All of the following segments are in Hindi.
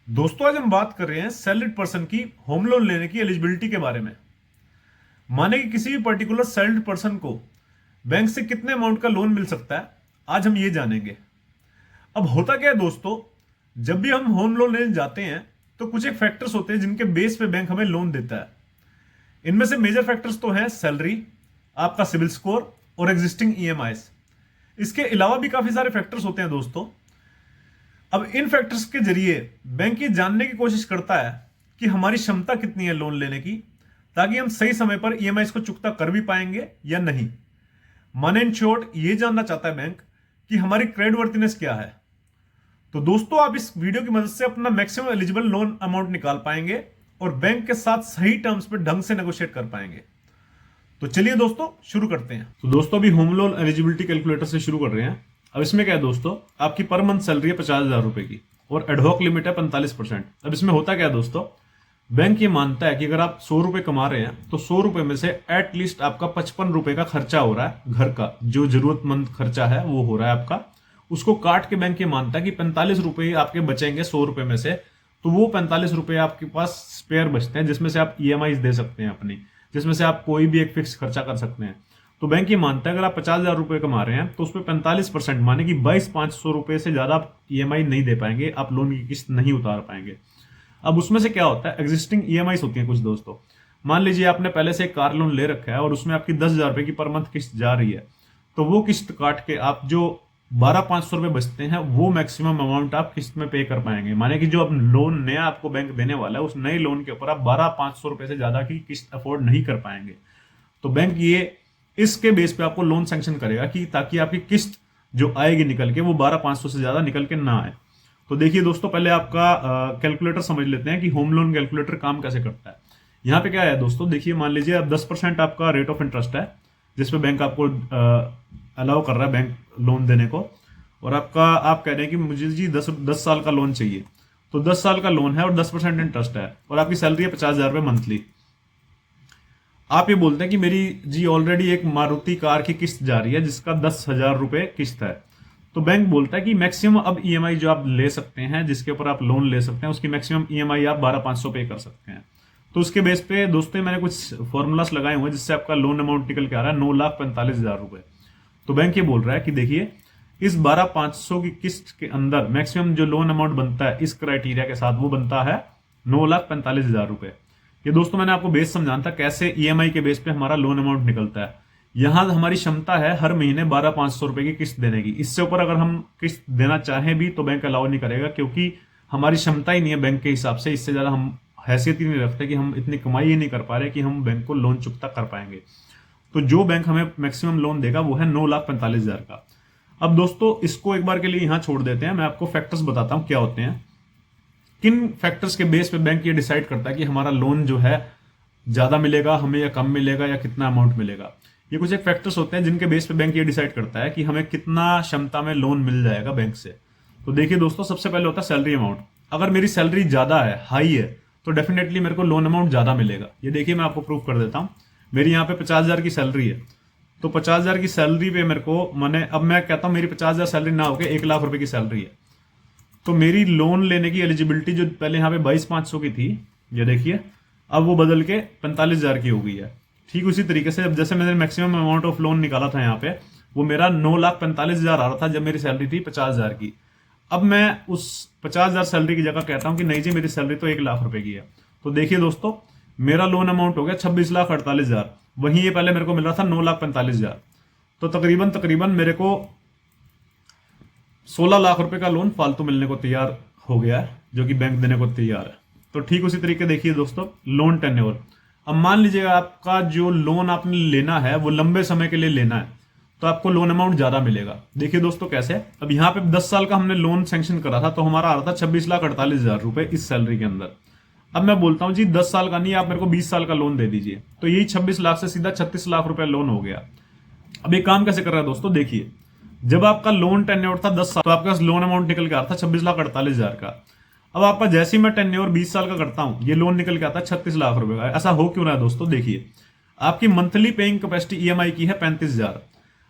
दोस्तों आज हम बात कर रहे हैं सैलरीड पर्सन की होम लोन लेने की एलिजिबिलिटी के बारे में। माने कि किसी भी पर्टिकुलर सैलरीड पर्सन को बैंक से कितने अमाउंट का लोन मिल सकता है, आज हम ये जानेंगे। अब होता क्या है दोस्तों, जब भी हम होम लोन लेने जाते हैं तो कुछ एक फैक्टर्स होते हैं जिनके बेस पे बैंक हमें लोन देता है। इनमें से मेजर फैक्टर्स तो हैं सैलरी, आपका सिविल स्कोर और एग्जिस्टिंग ईएमआईज। इसके अलावा भी काफी सारे फैक्टर्स होते हैं दोस्तों। अब इन फैक्टर्स के जरिए बैंक ये जानने की कोशिश करता है कि हमारी क्षमता कितनी है लोन लेने की, ताकि हम सही समय पर ईएमआई को चुकता कर भी पाएंगे या नहीं। माने इन शॉर्ट ये जानना चाहता है बैंक कि हमारी क्रेडिट वर्थिनेस क्या है। तो दोस्तों आप इस वीडियो की मदद से अपना मैक्सिमम एलिजिबल लोन अमाउंट निकाल पाएंगे और बैंक के साथ सही टर्म्स पर ढंग से नेगोशिएट कर पाएंगे। तो चलिए दोस्तों शुरू करते हैं। तो दोस्तों अभी होम लोन एलिजिबिलिटी कैलकुलेटर से शुरू कर रहे हैं। अब इसमें क्या है दोस्तों, आपकी पर मंथ सैलरी है 50,000 रुपए की और एडहॉक लिमिट है 45%। अब इसमें होता क्या है दोस्तों, बैंक ये मानता है कि अगर आप 100 रुपए कमा रहे हैं तो 100 रुपए में से एटलीस्ट आपका 55 रुपए का खर्चा हो रहा है, घर का जो जरूरतमंद खर्चा है वो हो रहा है आपका। उसको काट के बैंक ये मानता है कि 45 रुपए आपके बचेंगे 100 रुपए में से, तो वो 45 रुपए आपके पास स्पेयर बचते हैं जिसमें से आप ईएमआई दे सकते हैं अपनी, जिसमें से आप कोई भी एक फिक्स खर्चा कर सकते हैं। तो बैंक ये मानता है अगर आप 50,000 रुपए कमा रहे हैं तो उस पर 45% माने कि 22,500 रुपए से ज्यादा आप ईएमआई नहीं दे पाएंगे, आप लोन की किस्त नहीं उतार पाएंगे। अब उसमें से क्या होता है, एग्जिस्टिंग ईएमआई होती है कुछ दोस्तों। मान लीजिए आपने पहले से एक कार लोन ले रखा है और उसमें आपकी 10,000 रुपए की पर मंथ किस्त जा रही है, तो वो किस्त काट के आप जो 12,500 रुपए बचते हैं वो मैक्सिमम अमाउंट आप किस्त में पे कर पाएंगे। माने कि जो अब लोन नया आपको बैंक देने वाला है उस नए लोन के ऊपर आप 12,500 रुपए से ज्यादा की किस्त अफोर्ड नहीं कर पाएंगे। तो बैंक ये इसके बेस पे आपको लोन सैंक्शन करेगा कि ताकि आपकी किस्त जो आएगी निकल के वो 12,500 से ज्यादा निकल के ना आए। तो देखिए दोस्तों पहले आपका कैलकुलेटर समझ लेते हैं कि होम लोन कैलकुलेटर काम कैसे करता है। यहाँ पे क्या है दोस्तों, देखिए मान लीजिए अब 10% आपका रेट ऑफ इंटरेस्ट है जिसपे बैंक आपको अलाउ कर रहा है बैंक लोन देने को, और आपका आप कह रहे हैं कि मुझे जी 10 साल का लोन चाहिए। तो 10 साल का लोन है और 10% इंटरेस्ट है और आपकी सैलरी है 50,000 रुपये मंथली। आप ये बोलते हैं कि मेरी जी ऑलरेडी एक मारुति कार की किस्त जा रही है जिसका 10,000 रुपए किस्त है। तो बैंक बोलता है कि मैक्सिमम अब ईएमआई जो आप ले सकते हैं, जिसके ऊपर आप लोन ले सकते हैं, उसकी मैक्सिमम ईएमआई आप 12,500 पे कर सकते हैं। तो उसके बेस पे दोस्तों मैंने कुछ फॉर्मूलास लगाए हुए हैं जिससे आपका लोन अमाउंट निकल के आ रहा है 9,45,000 रुपए। तो बैंक ये बोल रहा है कि देखिए इस 12,500 की किस्त के अंदर मैक्सिमम जो लोन अमाउंट बनता है इस क्राइटेरिया के साथ वो बनता है 9,45,000 रुपए। ये दोस्तों मैंने आपको बेस समझाना था कैसे ईएमआई के बेस पे हमारा लोन अमाउंट निकलता है। यहां हमारी क्षमता है हर महीने 12,500 रुपए की किस्त देने की। इससे ऊपर अगर हम किस्त देना चाहें भी तो बैंक अलाउ नहीं करेगा, क्योंकि हमारी क्षमता ही नहीं है बैंक के हिसाब से। इससे ज्यादा हम हैसियत ही नहीं रखते कि हम इतनी कमाई ही नहीं कर पा रहे कि हम बैंक को लोन चुकता कर पाएंगे। तो जो बैंक हमें मैक्सिमम लोन देगा वो है 9,45,000 का। अब दोस्तों इसको एक बार के लिए यहां छोड़ देते हैं, मैं आपको फैक्टर्स बताता हूं क्या होते हैं। किन फैक्टर्स के बेस पे बैंक ये डिसाइड करता है कि हमारा लोन जो है ज्यादा मिलेगा हमें या कम मिलेगा या कितना अमाउंट मिलेगा। ये कुछ एक फैक्टर्स होते हैं जिनके बेस पे बैंक ये डिसाइड करता है कि हमें कितना क्षमता में लोन मिल जाएगा बैंक से। तो देखिए दोस्तों सबसे पहले होता है सैलरी अमाउंट। अगर मेरी सैलरी ज्यादा है, हाई है, तो डेफिनेटली मेरे को लोन अमाउंट ज्यादा मिलेगा। ये देखिए मैं आपको प्रूफ कर देता हूँ। मेरी यहाँ पे 50,000 की सैलरी है, तो 50,000 की सैलरी पे मेरे को मैंने अब मैं कहता हूँ मेरी 50,000 सैलरी ना होकर 1,00,000 रुपए की सैलरी है, तो मेरी लोन लेने की एलिजिबिलिटी जो पहले यहाँ पे 22,500 की थी, ये देखिए अब वो बदल के 45,000 की हो गई है। ठीक उसी तरीके से अब जैसे मैंने मैक्सिमम अमाउंट ऑफ लोन निकाला था यहाँ पे, वो मेरा 9,45,000 आ रहा था जब मेरी सैलरी थी 50,000 की। अब मैं उस 50,000 सैलरी की जगह कहता हूँ कि नहीं जी मेरी सैलरी तो 1,00,000 रुपए की है। तो देखिए दोस्तों मेरा लोन अमाउंट हो गया 26,48,000। वहीं ये पहले मेरे को मिल रहा था 9,45,000। तो तकरीबन तकरीबन मेरे को 16 लाख रुपए का लोन फालतू मिलने को तैयार हो गया है, जो कि बैंक देने को तैयार है। तो ठीक उसी तरीके देखिए दोस्तों लोन टेन्योर। अब मान लीजिएगा आपका जो लोन आपने लेना है वो लंबे समय के लिए लेना है, तो आपको लोन अमाउंट ज्यादा मिलेगा। देखिए दोस्तों कैसे, अब यहाँ पे 10 साल का हमने लोन सैंक्शन करा था तो हमारा आ रहा था 26,48,000 रुपए इस सैलरी के अंदर। अब मैं बोलता हूँ जी 10 साल का नहीं, आप मेरे को 20 साल का लोन दे दीजिए, तो यही 26 लाख से सीधा 36 लाख रुपए लोन हो गया। अब ये काम कैसे कर रहा है दोस्तों, देखिए जब आपका लोन टेन्योर था 10 साल तो आपका लोन अमाउंट निकल के आता था 26,48,000 का। अब आपका जैसे ही मैं टेन्योर 20 साल का करता हूं ये लोन निकल के आता है 36 लाख रुपए का। ऐसा हो क्यों रहा है दोस्तों, देखिए आपकी मंथली पेइंग कैपेसिटी ईएमआई की है 35,000।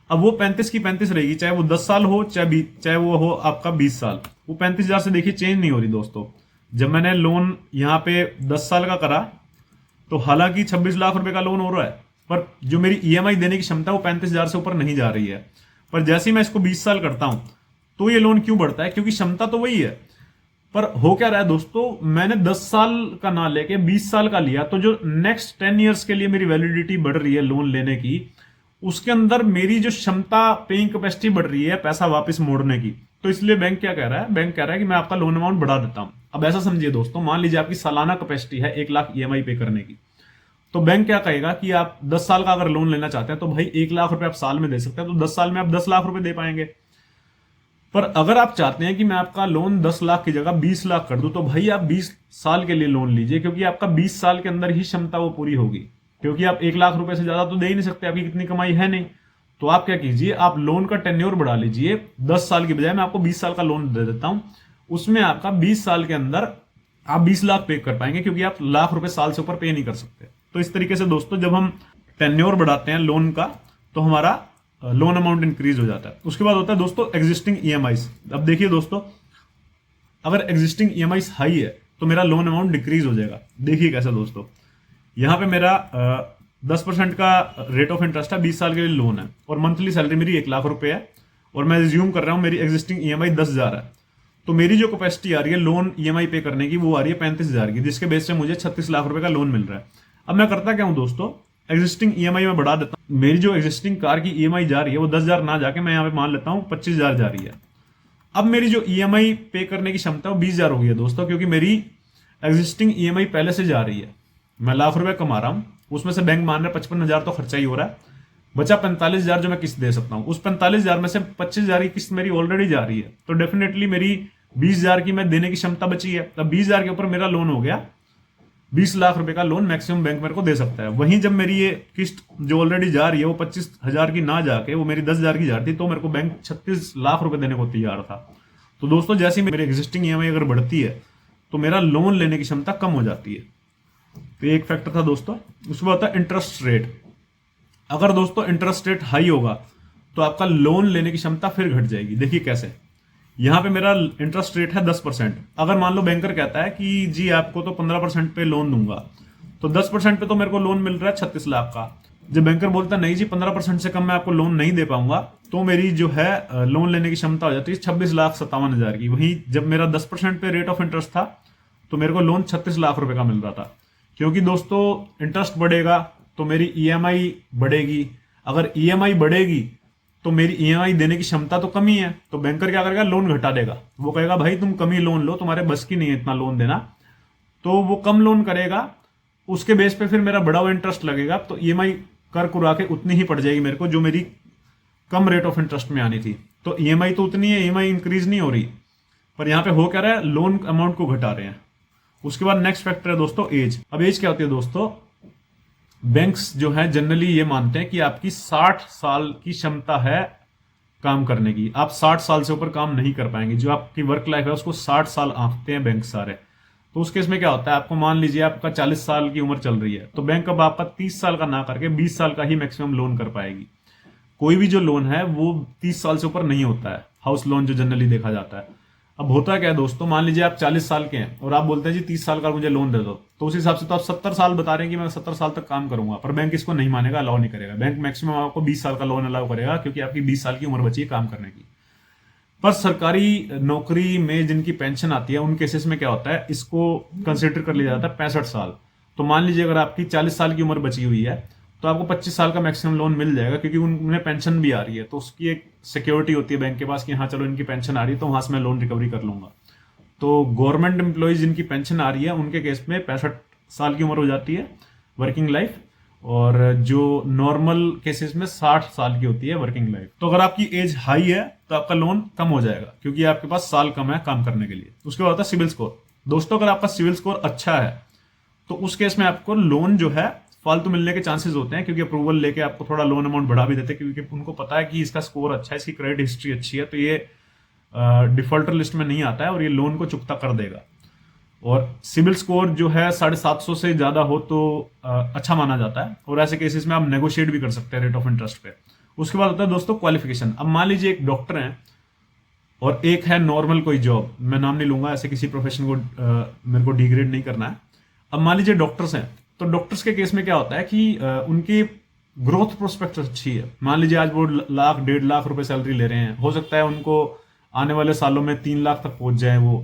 अब वो 35 की 35 रहेगी, चाहे वो 10 साल हो चाहे वो हो आपका 20 साल, वो 35,000 से देखिए चेंज नहीं हो रही दोस्तों। जब मैंने लोन यहाँ पे 10 साल का करा तो हालांकि 26 लाख रुपए का लोन हो रहा है, पर जो मेरी ईएमआई देने की क्षमता है वो 35,000 से ऊपर नहीं जा रही है। पर जैसे ही मैं इसको 20 साल करता हूं तो ये लोन क्यों बढ़ता है? क्योंकि क्षमता तो वही है, पर हो क्या रहा है दोस्तों, मैंने 10 साल का ना लेके 20 साल का लिया, तो जो नेक्स्ट 10 ईयर्स के लिए मेरी वैलिडिटी बढ़ रही है लोन लेने की, उसके अंदर मेरी जो क्षमता, पेइंग कैपेसिटी बढ़ रही है पैसा वापस मोड़ने की। तो इसलिए बैंक क्या कह रहा है? बैंक कह रहा है कि मैं आपका लोन अमाउंट बढ़ा देता हूं। अब ऐसा समझिए दोस्तों, मान लीजिए आपकी सालाना कैपेसिटी है 1 लाख ईएमआई पे करने की, तो बैंक क्या कहेगा कि आप 10 साल का अगर लोन लेना चाहते हैं तो भाई 1 लाख रुपए आप साल में दे सकते हैं, तो 10 साल में आप 10 लाख रुपए दे पाएंगे। पर अगर आप चाहते हैं कि मैं आपका लोन 10 लाख की जगह 20 लाख कर दूं, तो भाई आप 20 साल के लिए लोन लीजिए, क्योंकि आपका 20 साल के अंदर ही क्षमता वो पूरी होगी। क्योंकि आप 1 लाख रुपए से ज्यादा तो दे ही नहीं सकते, आपकी कितनी कमाई है नहीं। तो आप क्या कीजिए, आप लोन का टेन्योर बढ़ा लीजिए, 10 साल की बजाय मैं आपको 20 साल का लोन दे देता हूं। उसमें आपका 20 साल के अंदर आप 20 लाख पे कर पाएंगे, क्योंकि आप लाख रुपए साल से ऊपर पे नहीं कर सकते। तो इस तरीके से दोस्तों जब हम टेन्योर बढ़ाते हैं लोन का तो हमारा लोन अमाउंट इंक्रीज हो जाता है। उसके बाद होता है दोस्तों एग्जिस्टिंग ईएमआईस। अब देखिए दोस्तों, अगर एग्जिस्टिंग ईएमआईस हाई है तो मेरा लोन अमाउंट डिक्रीज हो जाएगा। देखिए कैसे दोस्तों, यहां पे मेरा 10% का रेट ऑफ इंटरेस्ट है, 20 साल के लिए लोन है, और मंथली सैलरी मेरी 1 लाख रुपए है, और मैं रिज्यूम कर रहा हूं मेरी एग्जिस्टिंग ईएमआई 10,000 है। तो मेरी जो कैपेसिटी आ रही है लोन ईएमआई पे करने की वो आ रही है 35,000 की, जिसके बेस से मुझे 36 लाख रुपए का लोन मिल रहा है। अब मैं करता क्या हूं दोस्तों, एग्जिस्टिंग ईएमआई में बढ़ा देता हूं। मेरी जो एग्जिस्टिंग कार की ईएमआई जा रही है वो 10,000 ना जाके मैं यहाँ पे मान लेता हूँ 25,000 जा रही है। अब मेरी जो ईएमआई पे करने की क्षमता है वो 20,000 हो गई है दोस्तों, क्योंकि मेरी एग्जिस्टिंग ईएमआई पहले से जा रही है। मैं लाख रुपए कमा रहा हूं, उसमें से बैंक मान रहा है 55,000 तो खर्चा ही हो रहा है, बचा 45,000 जो मैं किस्त दे सकता हूं। उस 45,000 में से 25,000 की किस्त मेरी ऑलरेडी जा रही है, तो डेफिनेटली मेरी 20,000 की मैं देने की क्षमता बची है। तब 20,000 के ऊपर मेरा लोन हो गया 20 लाख रुपए का लोन मैक्सिमम बैंक मेरे को दे सकता है। वहीं जब मेरी ये किस्त जो ऑलरेडी जा रही है वो 25,000 की ना जाके वो मेरी 10,000 की जा रही थी, तो मेरे को बैंक 36 लाख रुपए देने को तैयार था। तो दोस्तों जैसे ही मेरी एग्जिस्टिंग ईएमआई अगर बढ़ती है तो मेरा लोन लेने की क्षमता कम हो जाती है। तो ये एक फैक्टर था दोस्तों। उसके बाद होता है इंटरेस्ट रेट। अगर दोस्तों इंटरेस्ट रेट हाई होगा तो आपका लोन लेने की क्षमता फिर घट जाएगी। देखिए कैसे, यहां पे मेरा इंटरेस्ट रेट है 10%। अगर मान लो बैंकर कहता है कि जी आपको तो 15% पे लोन दूंगा, तो 10% पे तो मेरे को लोन मिल रहा है 36 लाख का। जब बैंकर बोलता है नहीं जी 15% से कम मैं आपको लोन नहीं दे पाऊंगा, तो मेरी जो है लोन लेने की क्षमता हो जाती है 26,57,000 की। वहीं जब मेरा 10% पे रेट ऑफ इंटरेस्ट था तो मेरे को लोन 36 लाख रुपए का मिल रहा था। क्योंकि दोस्तों इंटरेस्ट बढ़ेगा तो मेरी ईएमआई बढ़ेगी, अगर ईएमआई बढ़ेगी तो मेरी ईएमआई देने की क्षमता तो कमी है, तो बैंकर क्या करेगा, लोन घटा देगा। वो कहेगा भाई तुम कम ही लोन लो, तुम्हारे बस की नहीं है इतना लोन देना, तो वो कम लोन करेगा। उसके बेस पे फिर मेरा बड़ा हुआ इंटरेस्ट लगेगा, तो ईएमआई कर कुरा के उतनी ही पड़ जाएगी मेरे को जो मेरी कम रेट ऑफ इंटरेस्ट में आनी थी। तो ईएमआई तो उतनी है, ईएमआई इंक्रीज नहीं हो रही, पर यहां पे हो क्या रहा है, लोन अमाउंट को घटा रहे हैं। उसके बाद नेक्स्ट फैक्टर है दोस्तों एज। अब एज क्या होती है दोस्तों, बैंक्स जो है जनरली ये मानते हैं कि आपकी 60 साल की क्षमता है काम करने की, आप 60 साल से ऊपर काम नहीं कर पाएंगे। जो आपकी वर्क लाइफ है उसको 60 साल आंकते हैं बैंक सारे। तो उस केस में क्या होता है, आपको मान लीजिए आपका 40 साल की उम्र चल रही है, तो बैंक अब आपका 30 साल का ना करके 20 साल का ही मैक्सिमम लोन कर पाएगी। कोई भी जो लोन है वो 30 साल से ऊपर नहीं होता है, हाउस लोन जो जनरली देखा जाता है। अब होता क्या है दोस्तों, मान लीजिए आप 40 साल के हैं और आप बोलते हैं जी 30 साल का मुझे लोन दे दो, तो उस हिसाब से तो आप 70 साल बता रहे हैं कि मैं 70 साल तक काम करूंगा, पर बैंक इसको नहीं मानेगा, अलाउ नहीं करेगा। बैंक मैक्सिमम आपको 20 साल का लोन अलाउ करेगा, क्योंकि आपकी 20 साल की उम्र बची है काम करने की। पर सरकारी नौकरी में जिनकी पेंशन आती है उन केसेस में क्या होता है, इसको कंसिडर कर लिया जाता है 65 साल। तो मान लीजिए अगर आपकी 40 साल की उम्र बची हुई है तो आपको 25 साल का मैक्सिमम लोन मिल जाएगा, क्योंकि उन्हें पेंशन भी आ रही है, तो उसकी एक सिक्योरिटी होती है बैंक के पास कि हाँ चलो इनकी पेंशन आ रही है तो वहां से मैं लोन रिकवरी कर लूंगा। तो गवर्नमेंट एम्प्लॉयज जिनकी पेंशन आ रही है उनके केस में 65 साल की उम्र हो जाती है वर्किंग लाइफ, और जो नॉर्मल केसेस में 60 साल की होती है वर्किंग लाइफ। तो अगर आपकी एज हाई है तो आपका लोन कम हो जाएगा, क्योंकि आपके पास साल कम है काम करने के लिए। उसके बाद होता है सिविल स्कोर। दोस्तों अगर आपका सिविल स्कोर अच्छा है तो उस केस में आपको लोन जो है फालतू मिलने के चांसेस होते हैं, क्योंकि अप्रूवल लेके आपको थोड़ा लोन अमाउंट बढ़ा भी देते हैं, क्योंकि उनको पता है कि इसका स्कोर अच्छा है, इसकी क्रेडिट हिस्ट्री अच्छी है, तो ये डिफॉल्टर लिस्ट में नहीं आता है और ये लोन को चुकता कर देगा। और सिविल स्कोर जो है 750 से ज्यादा हो तो अच्छा माना जाता है, और ऐसे केसेस में आप नेगोशिएट भी कर सकते हैं रेट ऑफ इंटरेस्ट पे। उसके बाद होता है दोस्तों क्वालिफिकेशन। अब मान लीजिए एक डॉक्टर हैं और एक है नॉर्मल कोई जॉब, मैं नाम नहीं लूंगा, ऐसे किसी प्रोफेशन को मेरे को डिग्रेड नहीं करना है। अब मान लीजिए डॉक्टर्स हैं, तो डॉक्टर्स के केस में क्या होता है कि उनकी ग्रोथ प्रोस्पेक्ट अच्छी है। मान लीजिए आज वो लाख 1.5 लाख रुपए सैलरी ले रहे हैं, हो सकता है उनको आने वाले सालों में 3 लाख तक पहुंच जाए वो।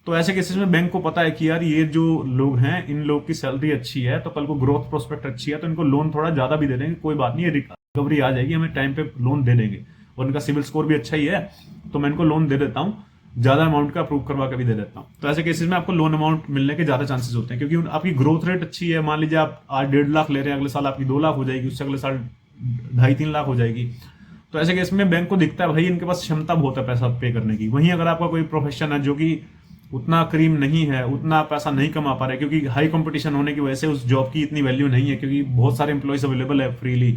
तो ऐसे केसेस में बैंक को पता है कि यार ये जो लोग हैं, इन लोग की सैलरी अच्छी है, तो कल को ग्रोथ प्रोस्पेक्ट अच्छी है, तो इनको लोन थोड़ा ज्यादा भी दे देंगे, कोई बात नहीं, रिकवरी आ जाएगी, हमें टाइम पे लोन दे देंगे, और इनका सिविल स्कोर भी अच्छा ही है, तो मैं इनको लोन दे देता हूँ, ज्यादा अमाउंट का अप्रूव करवा के भी दे देता हूँ। तो ऐसे केसेस में आपको लोन अमाउंट मिलने के ज्यादा चांसेस होते हैं, क्योंकि आपकी ग्रोथ रेट अच्छी है। मान लीजिए आप आज 1.5 लाख ले रहे हैं, अगले साल आपकी 2 लाख हो जाएगी, उससे अगले साल 2.5-3 लाख हो जाएगी। तो ऐसे केस में बैंक को दिखता है भाई इनके पास क्षमता बहुत है पैसा पे करने की। वहीं अगर आपका कोई प्रोफेशन है जो कि उतना करीम नहीं है, उतना पैसा नहीं कमा पा रहे, क्योंकि हाई कंपटीशन होने की वजह से उस जॉब की इतनी वैल्यू नहीं है, क्योंकि बहुत सारे एम्प्लॉयज अवेलेबल है फ्रीली,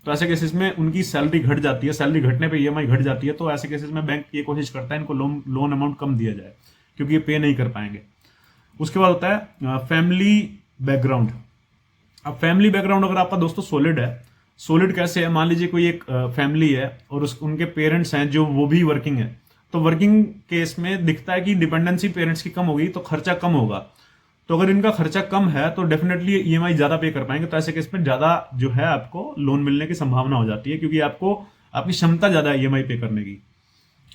तो ऐसे केसेस में उनकी सैलरी घट जाती है, सैलरी घटने पे ईएमआई घट जाती है। तो ऐसे केसेस में बैंक ये कोशिश करता है इनको लोन अमाउंट कम दिया जाए, क्योंकि ये पे नहीं कर पाएंगे। उसके बाद होता है फैमिली बैकग्राउंड। अब फैमिली बैकग्राउंड अगर आपका दोस्तों सॉलिड है, सॉलिड कैसे है, मान लीजिए कोई एक फैमिली है और उनके पेरेंट्स हैं जो वो भी वर्किंग है, तो वर्किंग केस में दिखता है कि डिपेंडेंसी पेरेंट्स की कम होगी तो खर्चा कम होगा। तो अगर इनका खर्चा कम है तो डेफिनेटली ईएमआई ज्यादा पे कर पाएंगे, तो ऐसे केस में ज्यादा जो है आपको लोन मिलने की संभावना हो जाती है, क्योंकि आपको आपकी क्षमता ज्यादा है ईएमआई पे करने की।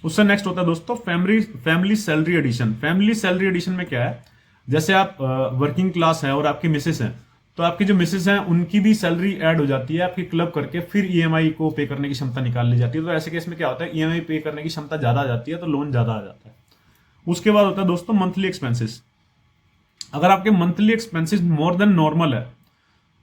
उससे नेक्स्ट होता है दोस्तों family salary addition. Family salary addition में क्या है, जैसे आप वर्किंग क्लास है और आपकी मिसेस है, तो आपकी जो मिसेस हैं उनकी भी सैलरी ऐड हो जाती है आपकी क्लब करके, फिर ईएमआई को पे करने की क्षमता निकाल ली जाती है। तो ऐसे केस में क्या होता है, ईएमआई पे करने की क्षमता ज्यादा आ जाती है, तो लोन ज्यादा आ जाता है। उसके बाद होता है दोस्तों मंथली एक्सपेंसेस। अगर आपके monthly expenses more than normal है,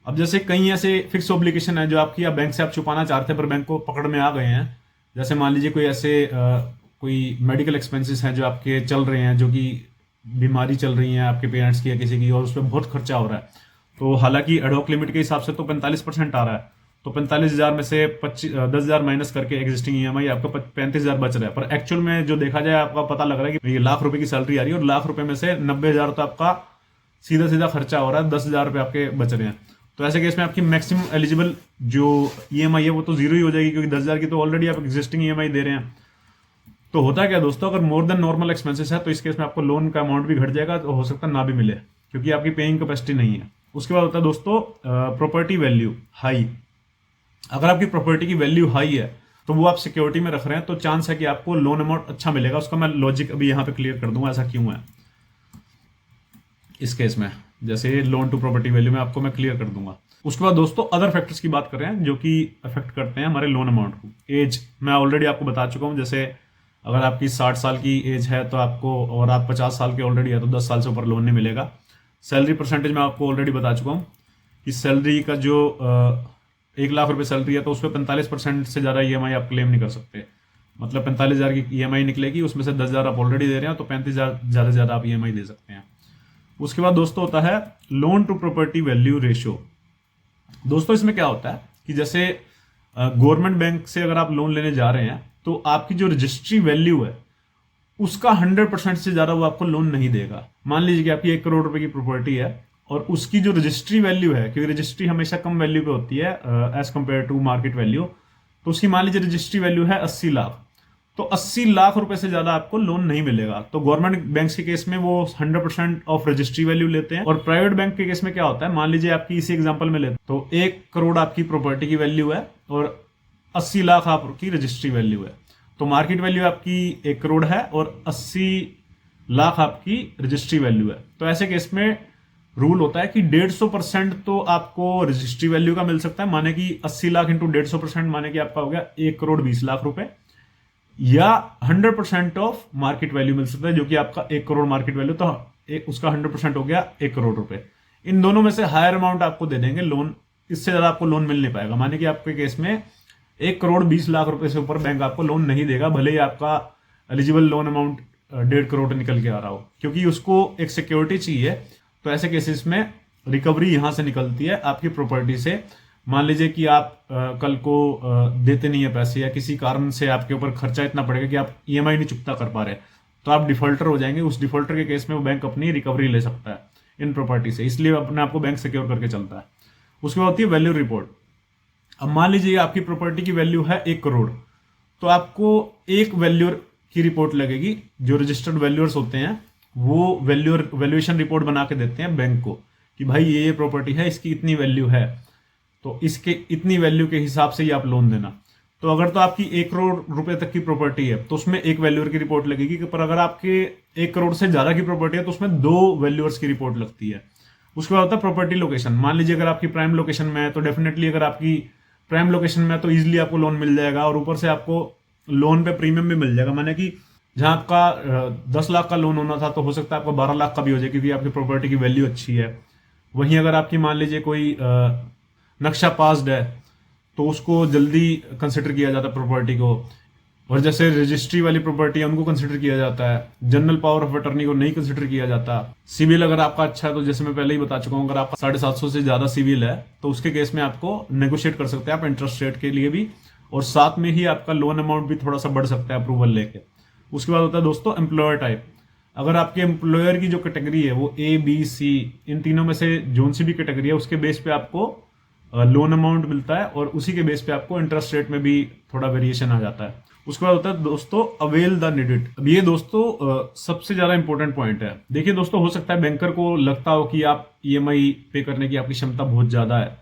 अब जैसे कई ऐसे फिक्स ऑब्लिगेशन है जो आपकी या बैंक से आप छुपाना चाहते हैं पर बैंक को पकड़ में आ गए हैं, जैसे मान लीजिए कोई ऐसे कोई मेडिकल एक्सपेंसेस हैं जो आपके चल रहे हैं, जो कि बीमारी चल रही है आपके पेरेंट्स की या किसी की, और उस पर बहुत खर्चा हो रहा है। तो हालांकि एडॉक लिमिट के हिसाब से तो 45% आ रहा है, तो 45,000 में से 10,000 माइनस करके एग्जिस्टिंग ईएमआई आपका 35,000 बच रहा है। पर एक्चुअल में जो देखा जाए आपका पता लग रहा है कि ये लाख रुपए की सैलरी आ रही है और लाख रुपए में से 90,000 तो आपका सीधा सीधा खर्चा हो रहा है, 10,000 रुपए आपके बच रहे हैं। तो ऐसे केस में आपकी मैक्सिमम एलिजिबल जो ईएमआई है वो तो जीरो ही हो जाएगी, क्योंकि 10,000 की तो ऑलरेडी आप एग्जिस्टिंग ईएमआई दे रहे हैं। तो होता क्या दोस्तों, अगर मोर देन नॉर्मल एक्सपेंसेस है तो इस केस में आपको लोन का अमाउंट भी घट जाएगा, तो हो सकता है ना भी मिले, क्योंकि आपकी पेइंग कैपेसिटी नहीं है। उसके बाद होता है दोस्तों प्रॉपर्टी वैल्यू हाई। अगर आपकी प्रॉपर्टी की वैल्यू हाई है तो वो आप सिक्योरिटी में रख रहे हैं, तो चांस है कि आपको लोन अमाउंट अच्छा मिलेगा। उसका मैं लॉजिक अभी यहाँ पे क्लियर कर दूंगा ऐसा क्यों है इस केस में, जैसे लोन टू प्रॉपर्टी वैल्यू में आपको मैं क्लियर कर दूंगा। उसके बाद दोस्तों अदर फैक्टर्स की बात कर रहे हैं जो कि अफेक्ट करते हैं हमारे लोन अमाउंट को। एज मैं ऑलरेडी आपको बता चुका हूं, जैसे अगर आपकी 60 साल की एज है तो आपको, और आप 50 साल के ऑलरेडी है तो 10 साल से ऊपर लोन नहीं मिलेगा। सैलरी परसेंटेज मैं आपको ऑलरेडी बता चुका हूँ कि सैलरी का जो 1 लाख रुपए सैलरी है तो उसमें 45% से ज़्यादा ईएमआई आप क्लेम नहीं कर सकते। मतलब 45,000 की ईएमआई निकलेगी, उसमें से 10,000 आप ऑलरेडी दे रहे हैं, तो 35,000 ज़्यादा से ज़्यादा आप ईएमआई दे सकते हैं। उसके बाद दोस्तों होता है loan to property value ratio. दोस्तों इसमें क्या होता है कि जैसे गवर्नमेंट बैंक से अगर आप लोन लेने जा रहे हैं तो आपकी जो रजिस्ट्री वैल्यू है उसका 100% से ज्यादा वो आपको लोन नहीं देगा। मान लीजिए कि आपकी 1 करोड़ रुपए की प्रॉपर्टी है और उसकी जो रजिस्ट्री वैल्यू है, क्योंकि रजिस्ट्री हमेशा कम वैल्यू पे होती है as compare to market value, तो उसकी मान लीजिए रजिस्ट्री वैल्यू है 80 लाख, तो 80 लाख रुपए से ज्यादा आपको लोन नहीं मिलेगा। तो गवर्नमेंट बैंक के केस में वो 100% ऑफ रजिस्ट्री वैल्यू लेते हैं, और प्राइवेट बैंक के केस में क्या होता है, मान लीजिए आपकी इसी एग्जांपल में लेते तो 1 करोड़ आपकी प्रॉपर्टी की वैल्यू है और 80 लाख आपकी रजिस्ट्री वैल्यू है, तो मार्केट वैल्यू आपकी 1 करोड़ है और 80 लाख आपकी रजिस्ट्री वैल्यू है। तो ऐसे केस में रूल होता है कि 150% तो आपको रजिस्ट्री वैल्यू का मिल सकता है, माने कि 80 लाख इंटू 150% माने कि आपका हो गया 1 करोड़ 20 लाख रुपए, या 100% ऑफ मार्केट वैल्यू मिल सकता है जो कि आपका 1 करोड़ मार्केट वैल्यू, तो उसका 100% हो गया 1 करोड़ रुपए। इन दोनों में से हायर अमाउंट आपको दे देंगे लोन, इससे ज्यादा आपको लोन मिल नहीं पाएगा। माने कि आपके केस में 1 करोड़ 20 लाख रुपए से ऊपर बैंक आपको लोन नहीं देगा, भले ही आपका एलिजिबल लोन अमाउंट 1.5 करोड़ निकल के आ रहा हो, क्योंकि उसको एक सिक्योरिटी चाहिए। तो ऐसे केसेस में रिकवरी यहां से निकलती है आपकी प्रॉपर्टी से। मान लीजिए कि आप कल को देते नहीं है पैसे, या किसी कारण से आपके ऊपर खर्चा इतना पड़ेगा कि आप ईएमआई नहीं चुकता कर पा रहे, तो आप डिफॉल्टर हो जाएंगे। उस डिफॉल्टर के केस में वो बैंक अपनी रिकवरी ले सकता है इन प्रॉपर्टी से, इसलिए अपने आपको बैंक सिक्योर करके चलता है। उसके बाद होती है वैल्यू रिपोर्ट। अब मान लीजिए आपकी प्रॉपर्टी की वैल्यू है 1 करोड़, तो आपको एक की रिपोर्ट लगेगी। जो रजिस्टर्ड वैल्यूअर्स होते हैं वो वैल्यूएशन रिपोर्ट बना के देते हैं बैंक को कि भाई ये प्रॉपर्टी है, इसकी इतनी वैल्यू है, तो इसके इतनी वैल्यू के हिसाब से ही आप लोन देना। तो अगर तो आपकी 1 करोड़ रुपए तक की प्रॉपर्टी है तो उसमें एक वैल्यूअर की रिपोर्ट लगेगी, पर अगर आपके 1 करोड़ से ज्यादा की प्रॉपर्टी है तो उसमें 2 वैल्यूअर्स की रिपोर्ट लगती है। उसके बाद होता है प्रॉपर्टी लोकेशन। मान लीजिए अगर आपकी प्राइम लोकेशन में है तो डेफिनेटली, अगर आपकी प्राइम लोकेशन में है तो इजिली आपको लोन मिल जाएगा, और ऊपर से आपको लोन पे प्रीमियम भी मिल जाएगा। माने कि जहां आपका 10 लाख का लोन होना था तो हो सकता है आपको 12 लाख का भी हो जाए, क्योंकि आपकी प्रॉपर्टी की वैल्यू अच्छी है। वहीं अगर आपकी मान लीजिए कोई नक्शा पास्ड है तो उसको जल्दी कंसिडर किया जाता है प्रॉपर्टी को, और जैसे रजिस्ट्री वाली प्रॉपर्टी है उनको कंसिडर किया जाता है। जनरल पावर ऑफ अटर्नी को नहीं कंसिडर किया जाता। सिविल अगर आपका अच्छा है तो जैसे मैं पहले ही बता चुका हूं, अगर आपका 750 से ज्यादा सिविल है तो उसके केस में आपको नेगोशिएट कर सकते हैं आप इंटरेस्ट रेट के लिए भी, और साथ में ही आपका लोन अमाउंट भी थोड़ा सा बढ़ सकता है अप्रूवल लेके। उसके बाद होता है दोस्तों एम्प्लॉयर टाइप। अगर आपके एम्प्लॉयर की जो कैटेगरी है वो A, B, C, इन तीनों में से जोन सी भी कैटेगरी है उसके बेस पे आपको लोन अमाउंट मिलता है, और उसी के बेस पे आपको इंटरेस्ट रेट में भी थोड़ा वेरिएशन आ जाता है। उसके बाद होता है दोस्तों अवेल द नीडेड। अब ये दोस्तों सबसे ज्यादा इंपॉर्टेंट पॉइंट है। देखिए दोस्तों, हो सकता है बैंकर को लगता हो कि आप EMI पे करने की आपकी क्षमता बहुत ज्यादा है,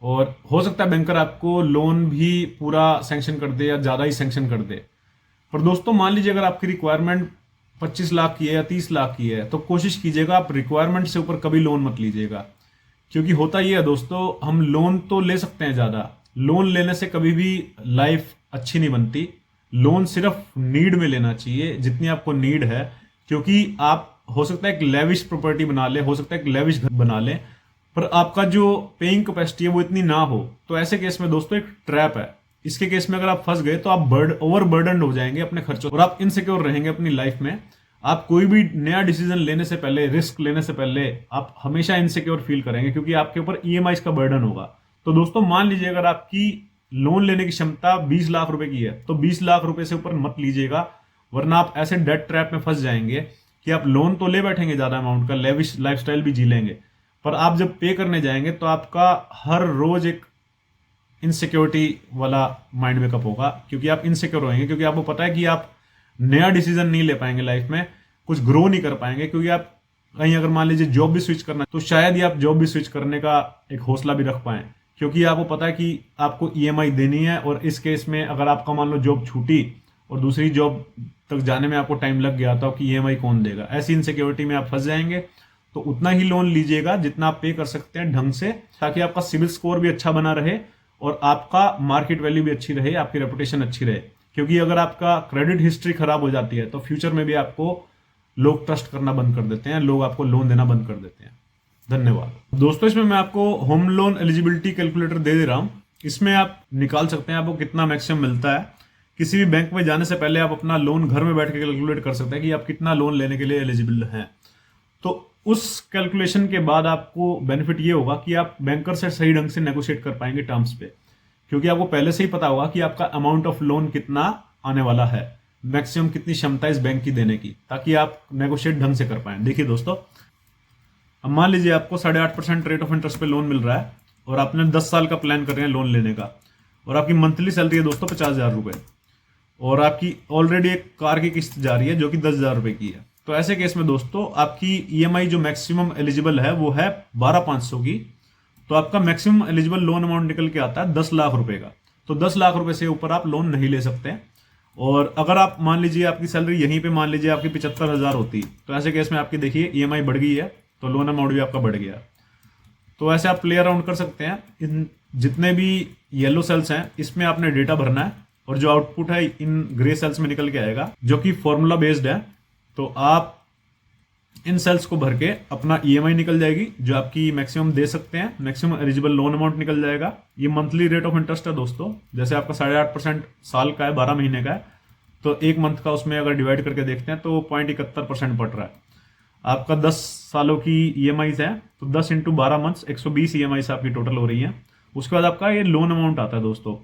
और हो सकता है बैंकर आपको लोन भी पूरा सैंक्शन कर दे या ज्यादा ही सैंक्शन कर दे। पर दोस्तों मान लीजिए अगर आपकी रिक्वायरमेंट 25 लाख की है या 30 लाख की है तो कोशिश कीजिएगा आप रिक्वायरमेंट से ऊपर कभी लोन मत लीजिएगा। क्योंकि होता यह है दोस्तों, हम लोन तो ले सकते हैं ज्यादा, लोन लेने से कभी भी लाइफ अच्छी नहीं बनती। लोन सिर्फ नीड में लेना चाहिए जितनी आपको नीड है, क्योंकि आप हो सकता है एक लेविश प्रॉपर्टी बना ले, हो सकता है एक लेविश घर बना ले, पर आपका जो पेइंग कैपेसिटी है वो इतनी ना हो। तो ऐसे केस में दोस्तों एक ट्रैप है। इसके केस में अगर आप फंस गए तो आप ओवर बर्डन हो जाएंगे अपने खर्चों, और आप इनसिक्योर रहेंगे अपनी लाइफ में। आप कोई भी नया डिसीजन लेने से पहले, रिस्क लेने से पहले आप हमेशा इनसिक्योर फील करेंगे, क्योंकि आपके ऊपर EMI का बर्डन होगा। तो दोस्तों मान लीजिए अगर आपकी लोन लेने की क्षमता 20 लाख रुपए की है तो 20 लाख रुपए से ऊपर मत लीजिएगा, वरना आप ऐसे डेट ट्रैप में फंस जाएंगे कि आप लोन तो ले बैठेंगे ज्यादा अमाउंट का, लेविश लाइफस्टाइल भी जी लेंगे, पर आप जब पे करने जाएंगे तो आपका हर रोज एक इनसिक्योरिटी वाला माइंड मेकअप होगा, क्योंकि आप इनसिक्योर होंगे, क्योंकि आपको पता है कि आप नया डिसीजन नहीं ले पाएंगे लाइफ में, कुछ ग्रो नहीं कर पाएंगे। क्योंकि आप कहीं अगर मान लीजिए जॉब भी स्विच करना है तो शायद ही आप जॉब भी स्विच करने का एक हौसला भी रख पाए, क्योंकि आपको पता है कि आपको EMI देनी है, और इस केस में अगर आपका मान लो जॉब छूटी और दूसरी जॉब तक जाने में आपको टाइम लग गया तो आपकी EMI कौन देगा। ऐसी इनसिक्योरिटी में आप फंस जाएंगे। तो उतना ही लोन लीजिएगा जितना आप पे कर सकते हैं ढंग से, ताकि आपका सिविल स्कोर भी अच्छा बना रहे और आपका मार्केट वैल्यू भी अच्छी रहे, आपकी रेपुटेशन अच्छी रहे। क्योंकि अगर आपका क्रेडिट हिस्ट्री खराब हो जाती है तो फ्यूचर में भी आपको लोग ट्रस्ट करना बंद कर देते हैं, लोग आपको लोन देना बंद कर देते हैं। धन्यवाद दोस्तों। इसमें मैं आपको होम लोन एलिजिबिलिटी कैलकुलेटर दे रहा हूं। इसमें आप निकाल सकते हैं आपको कितना मैक्सिमम मिलता है। किसी भी बैंक में जाने से पहले आप अपना लोन घर में बैठ के कैलकुलेट कर सकते हैं कि आप कितना लोन लेने के लिए एलिजिबल हैं। तो उस कैलकुलेशन के बाद आपको बेनिफिट ये होगा कि आप बैंकर से सही ढंग से नेगोशिएट कर पाएंगे टर्म्स पे, क्योंकि आपको पहले से ही पता होगा कि आपका अमाउंट ऑफ लोन कितना आने वाला है, मैक्सिमम कितनी क्षमता इस बैंक की देने की, ताकि आप नेगोशिएट ढंग से कर पाए। देखिए दोस्तों, अब मान लीजिए आपको 8.5% रेट ऑफ इंटरेस्ट पे लोन मिल रहा है, और आपने 10 साल का प्लान कर रहे हैं लोन लेने का, और आपकी मंथली सैलरी है दोस्तों 50,000 रुपए, और आपकी ऑलरेडी एक कार की किस्त जा रही है जो कि 10,000 रुपए की है। तो ऐसे केस में दोस्तों आपकी EMI जो मैक्सिमम एलिजिबल है वो है 12,500 की। तो आपका मैक्सिमम एलिजिबल लोन अमाउंट निकल के आता है 10 लाख रुपए का। तो 10 लाख रुपए से ऊपर आप लोन नहीं ले सकते। और अगर आप मान लीजिए आपकी सैलरी यहीं पे मान लीजिए आपकी 75,000 होती, तो ऐसे केस में आपकी देखिए EMI बढ़ गई है तो लोन अमाउंट भी आपका बढ़ गया। तो ऐसे आप प्ले अराउंड कर सकते हैं। इन जितने भी येलो सेल्स हैं इसमें आपने डेटा भरना है, और जो आउटपुट है इन ग्रे सेल्स में निकल के आएगा, जो कि फॉर्मूला बेस्ड है। तो आप इन सेल्स को भर के अपना EMI निकल जाएगी जो आपकी मैक्सिमम दे सकते हैं, मैक्सिमम एलिजिबल लोन अमाउंट निकल जाएगा। ये मंथली रेट ऑफ इंटरेस्ट है दोस्तों। जैसे आपका 8.5% साल का है, 12 महीने का है, तो एक मंथ का उसमें अगर डिवाइड करके देखते हैं तो 0.71% पड़ रहा है। आपका 10 सालों की EMIs है, तो 10 × 12 मंथ्स 120 EMIs आपकी टोटल हो रही है। उसके बाद आपका ये लोन अमाउंट आता है दोस्तों।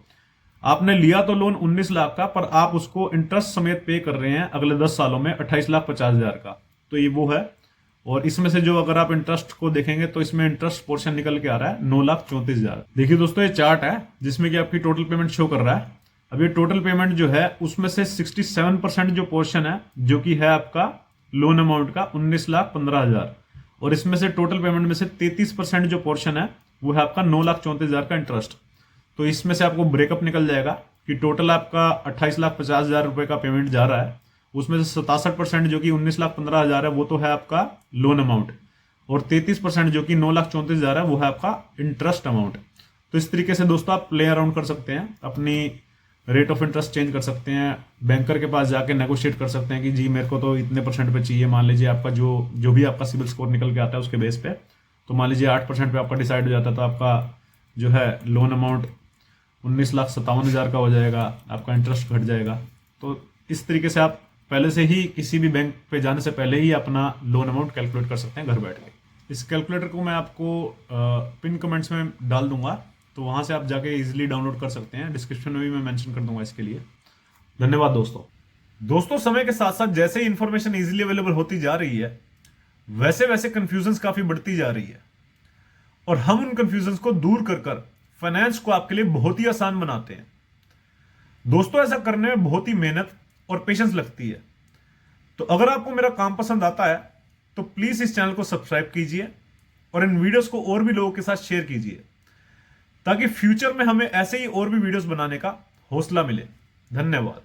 आपने लिया तो लोन 19 लाख का, पर आप उसको इंटरेस्ट समेत पे कर रहे हैं अगले 10 सालों में 28,50,000 का। तो ये वो है। और इसमें से जो अगर आप इंटरेस्ट को देखेंगे तो इसमें इंटरेस्ट पोर्शन निकल के आ रहा है 9,34,000। देखिए दोस्तों, ये चार्ट है जिसमें कि आपकी टोटल पेमेंट शो कर रहा है। अब ये टोटल पेमेंट जो है उसमें से 67% जो पोर्शन है जो कि है आपका लोन अमाउंट का 19,15,000, और इसमें से टोटल पेमेंट में से 33% जो पोर्शन है वो है आपका 9,34,000 का इंटरेस्ट। तो इसमें से आपको ब्रेकअप निकल जाएगा कि टोटल आपका 28,50,000 रुपए का पेमेंट जा रहा है, उसमें से 67% जो कि 19,15,000 है वो तो है आपका लोन अमाउंट, और 33% जो कि 9,34,000 है वो है आपका इंटरेस्ट अमाउंट। तो इस तरीके से दोस्तों आप प्ले अराउंड कर सकते हैं, अपनी रेट ऑफ इंटरेस्ट चेंज कर सकते हैं, बैंकर के पास जाके नेगोशिएट कर सकते हैं कि जी मेरे को तो इतने परसेंट पे चाहिए। मान लीजिए आपका जो भी आपका सिविल स्कोर निकल के आता है उसके बेस पे, तो मान लीजिए 8% पे आपका डिसाइड हो जाता है, तो आपका जो है लोन अमाउंट 19,57,000 का हो जाएगा, आपका इंटरेस्ट घट जाएगा। तो इस तरीके से आप पहले से ही किसी भी बैंक पे जाने से पहले ही अपना लोन अमाउंट कैलकुलेट कर सकते हैं घर बैठ के। इस कैलकुलेटर को मैं आपको पिन कमेंट्स में डाल दूंगा, तो वहां से आप जाके इजीली डाउनलोड कर सकते हैं। डिस्क्रिप्शन में भी मैं मेंशन कर दूंगा इसके लिए। धन्यवाद दोस्तों समय के साथ साथ जैसे ही इंफॉर्मेशन इजीली अवेलेबल होती जा रही है वैसे वैसे कंफ्यूजन्स काफी बढ़ती जा रही है, और हम उन कंफ्यूजन्स को दूर कर कर फाइनेंस को आपके लिए बहुत ही आसान बनाते हैं। दोस्तों ऐसा करने में बहुत ही मेहनत और पेशेंस लगती है। तो अगर आपको मेरा काम पसंद आता है तो प्लीज इस चैनल को सब्सक्राइब कीजिए और इन वीडियोस को और भी लोगों के साथ शेयर कीजिए, ताकि फ्यूचर में हमें ऐसे ही और भी वीडियोस बनाने का हौसला मिले। धन्यवाद।